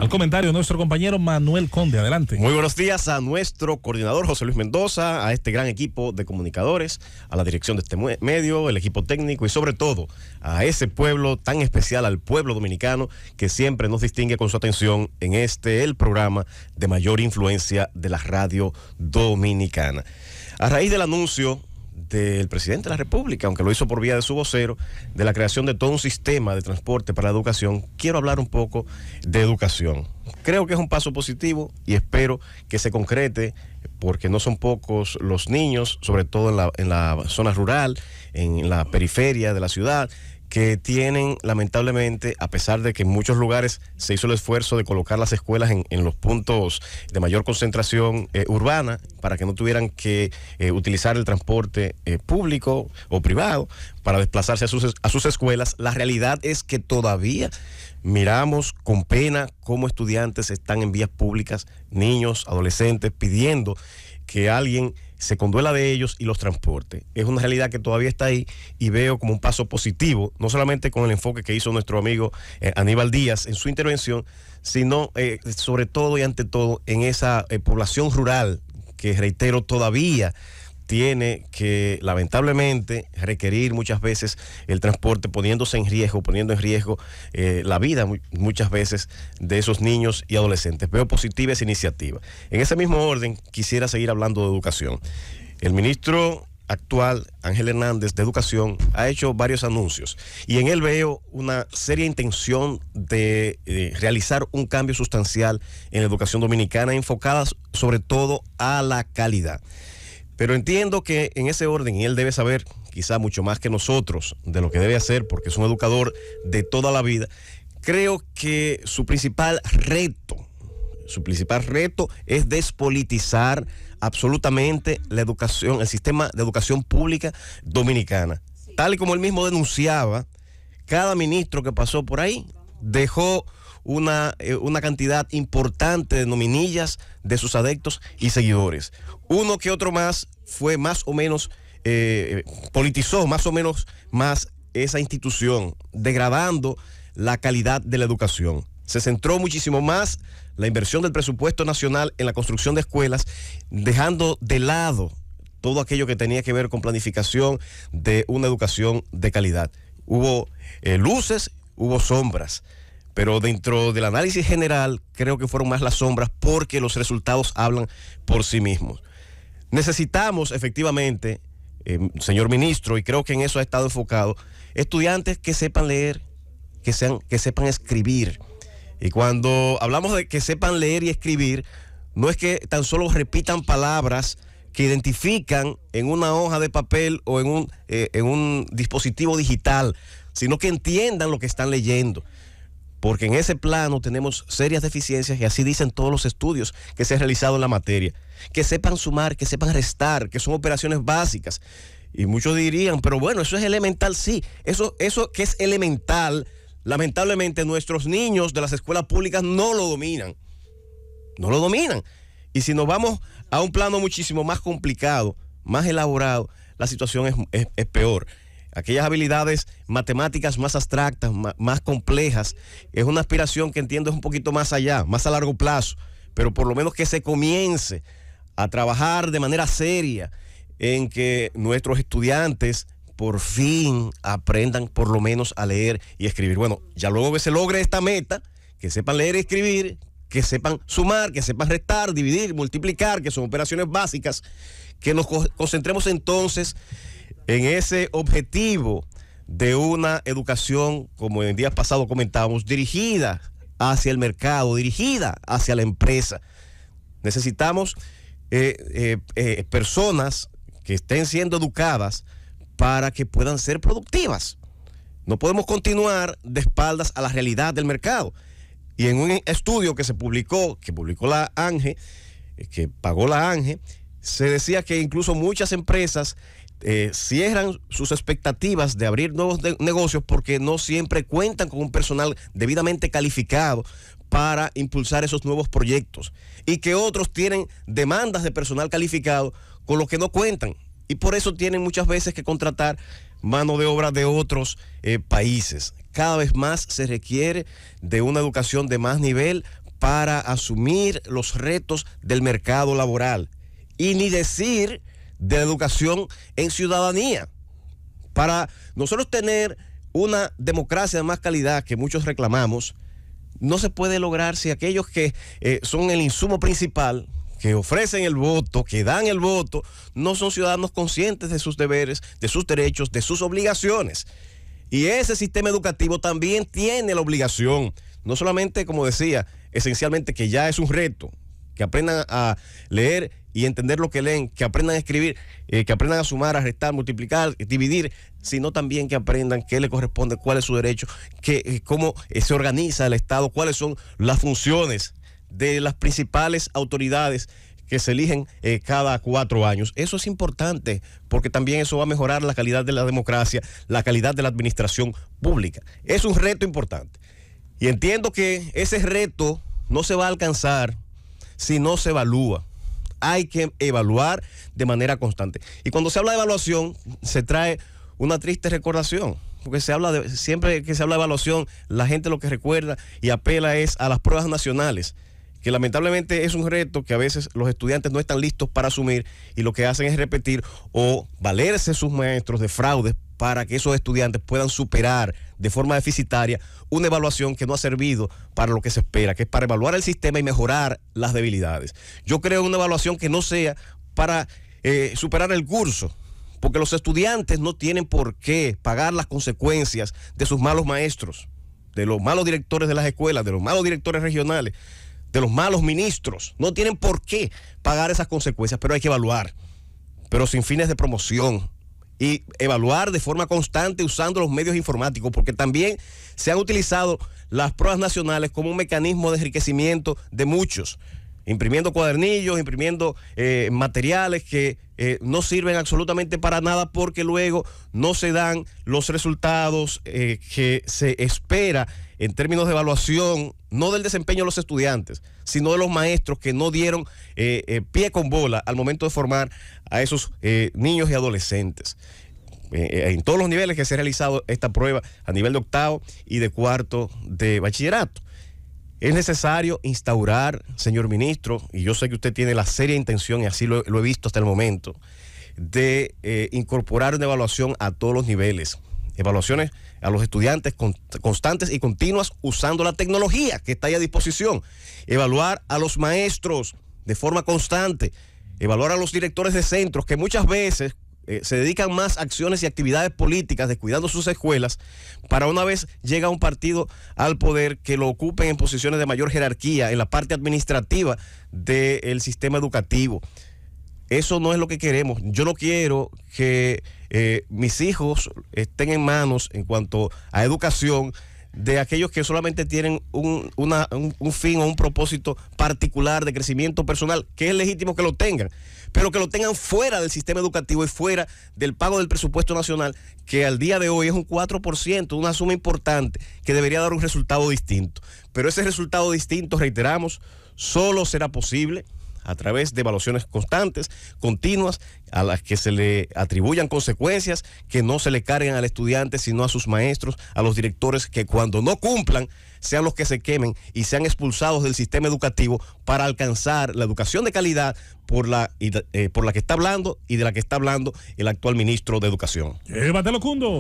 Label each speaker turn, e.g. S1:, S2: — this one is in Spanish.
S1: Al comentario de nuestro compañero Manuel Conde, adelante.
S2: Muy buenos días a nuestro coordinador José Luis Mendoza, a este gran equipo de comunicadores, a la dirección de este medio, el equipo técnico y sobre todo a ese pueblo tan especial, al pueblo dominicano que siempre nos distingue con su atención en el programa de mayor influencia de la radio dominicana. A raíz del anuncio del presidente de la República, aunque lo hizo por vía de su vocero, de la creación de todo un sistema de transporte para la educación, quiero hablar un poco de educación. Creo que es un paso positivo y espero que se concrete, porque no son pocos los niños, sobre todo en la zona rural, en la periferia de la ciudad, que tienen lamentablemente, a pesar de que en muchos lugares se hizo el esfuerzo de colocar las escuelas en los puntos de mayor concentración urbana, para que no tuvieran que utilizar el transporte público o privado para desplazarse a sus escuelas, la realidad es que todavía miramos con pena cómo estudiantes están en vías públicas, niños, adolescentes, pidiendo que alguien se conduela de ellos y los transporte. Es una realidad que todavía está ahí y veo como un paso positivo, no solamente con el enfoque que hizo nuestro amigo Aníbal Díaz en su intervención, sino sobre todo y ante todo en esa población rural que, reitero, todavía tiene que lamentablemente requerir muchas veces el transporte, poniendo en riesgo la vida muchas veces de esos niños y adolescentes. Veo positiva esa iniciativa. En ese mismo orden quisiera seguir hablando de educación. El ministro actual, Ángel Hernández, de Educación, ha hecho varios anuncios y en él veo una seria intención de realizar un cambio sustancial en la educación dominicana, enfocada sobre todo a la calidad. Pero entiendo que en ese orden, y él debe saber quizá mucho más que nosotros de lo que debe hacer, porque es un educador de toda la vida, creo que su principal reto es despolitizar absolutamente la educación, el sistema de educación pública dominicana. Tal y como él mismo denunciaba, cada ministro que pasó por ahí dejó una cantidad importante de nominillas de sus adeptos y seguidores. Uno que otro más fue más o menos, politizó más o menos más esa institución, degradando la calidad de la educación. Se centró muchísimo más la inversión del presupuesto nacional en la construcción de escuelas, dejando de lado todo aquello que tenía que ver con planificación de una educación de calidad. Hubo luces, hubo sombras, pero dentro del análisis general creo que fueron más las sombras, porque los resultados hablan por sí mismos. Necesitamos efectivamente, señor ministro, y creo que en eso ha estado enfocado, estudiantes que sepan leer, que sepan escribir. Y cuando hablamos de que sepan leer y escribir, no es que tan solo repitan palabras que identifican en una hoja de papel o en un dispositivo digital, sino que entiendan lo que están leyendo. Porque en ese plano tenemos serias deficiencias, y así dicen todos los estudios que se han realizado en la materia. Que sepan sumar, que sepan restar, que son operaciones básicas. Y muchos dirían, pero bueno, eso es elemental. Sí, eso que es elemental, lamentablemente nuestros niños de las escuelas públicas no lo dominan. No lo dominan. Y si nos vamos a un plano muchísimo más complicado, más elaborado, la situación es peor. Aquellas habilidades matemáticas más abstractas, más complejas, es una aspiración que entiendo es un poquito más allá, más a largo plazo, pero por lo menos que se comience a trabajar de manera seria en que nuestros estudiantes por fin aprendan por lo menos a leer y escribir. Bueno, ya luego que se logre esta meta, que sepan leer y escribir, que sepan sumar, que sepan restar, dividir, multiplicar, que son operaciones básicas, que nos concentremos entonces en ese objetivo de una educación, como en días pasados comentábamos, dirigida hacia el mercado, dirigida hacia la empresa. Necesitamos personas que estén siendo educadas para que puedan ser productivas. No podemos continuar de espaldas a la realidad del mercado. Y en un estudio que publicó la ANGE, que pagó la ANGE, se decía que incluso muchas empresas cierran sus expectativas de abrir nuevos negocios porque no siempre cuentan con un personal debidamente calificado para impulsar esos nuevos proyectos, y que otros tienen demandas de personal calificado con lo que no cuentan, y por eso tienen muchas veces que contratar mano de obra de otros países. Cada vez más se requiere de una educación de más nivel para asumir los retos del mercado laboral. Y ni decir de la educación en ciudadanía. Para nosotros tener una democracia de más calidad que muchos reclamamos, no se puede lograr si aquellos que son el insumo principal, que ofrecen el voto, que dan el voto, no son ciudadanos conscientes de sus deberes, de sus derechos, de sus obligaciones. Y ese sistema educativo también tiene la obligación, no solamente, como decía, esencialmente que ya es un reto, que aprendan a leer y entender lo que leen, que aprendan a escribir, que aprendan a sumar, a restar, multiplicar, dividir, sino también que aprendan qué le corresponde, cuál es su derecho, cómo se organiza el Estado, cuáles son las funciones de las principales autoridades que se eligen cada 4 años. Eso es importante porque también eso va a mejorar la calidad de la democracia, la calidad de la administración pública. Es un reto importante. Y entiendo que ese reto no se va a alcanzar si no se evalúa. Hay que evaluar de manera constante. Y cuando se habla de evaluación, se trae una triste recordación. Porque siempre que se habla de evaluación, la gente lo que recuerda y apela es a las pruebas nacionales, que lamentablemente es un reto que a veces los estudiantes no están listos para asumir y lo que hacen es repetir o valerse sus maestros de fraudes para que esos estudiantes puedan superar de forma deficitaria una evaluación que no ha servido para lo que se espera, que es para evaluar el sistema y mejorar las debilidades. Yo creo una evaluación que no sea para superar el curso, porque los estudiantes no tienen por qué pagar las consecuencias de sus malos maestros, de los malos directores de las escuelas, de los malos directores regionales, de los malos ministros. No tienen por qué pagar esas consecuencias, pero hay que evaluar, pero sin fines de promoción, y evaluar de forma constante usando los medios informáticos, porque también se han utilizado las pruebas nacionales como un mecanismo de enriquecimiento de muchos, imprimiendo cuadernillos, imprimiendo materiales que no sirven absolutamente para nada, porque luego no se dan los resultados que se espera en términos de evaluación, no del desempeño de los estudiantes, sino de los maestros que no dieron pie con bola al momento de formar a esos niños y adolescentes. En todos los niveles que se ha realizado esta prueba, a nivel de octavo y de cuarto de bachillerato. Es necesario instaurar, señor ministro, y yo sé que usted tiene la seria intención, y así lo he visto hasta el momento, de incorporar una evaluación a todos los niveles. Evaluaciones a los estudiantes constantes y continuas usando la tecnología que está ahí a disposición. Evaluar a los maestros de forma constante. Evaluar a los directores de centros que muchas veces se dedican más a acciones y actividades políticas, descuidando sus escuelas, para una vez llega un partido al poder que lo ocupen en posiciones de mayor jerarquía en la parte administrativa del sistema educativo. Eso no es lo que queremos. Yo no quiero que mis hijos estén en manos, en cuanto a educación, de aquellos que solamente tienen un fin o un propósito particular de crecimiento personal, que es legítimo que lo tengan, pero que lo tengan fuera del sistema educativo y fuera del pago del presupuesto nacional, que al día de hoy es un 4%, una suma importante que debería dar un resultado distinto. Pero ese resultado distinto, reiteramos, solo será posible a través de evaluaciones constantes, continuas, a las que se le atribuyan consecuencias, que no se le carguen al estudiante, sino a sus maestros, a los directores, que cuando no cumplan, sean los que se quemen y sean expulsados del sistema educativo para alcanzar la educación de calidad por la que está hablando y de la que está hablando el actual ministro de Educación.
S1: ¡Llévatelo, Cundo!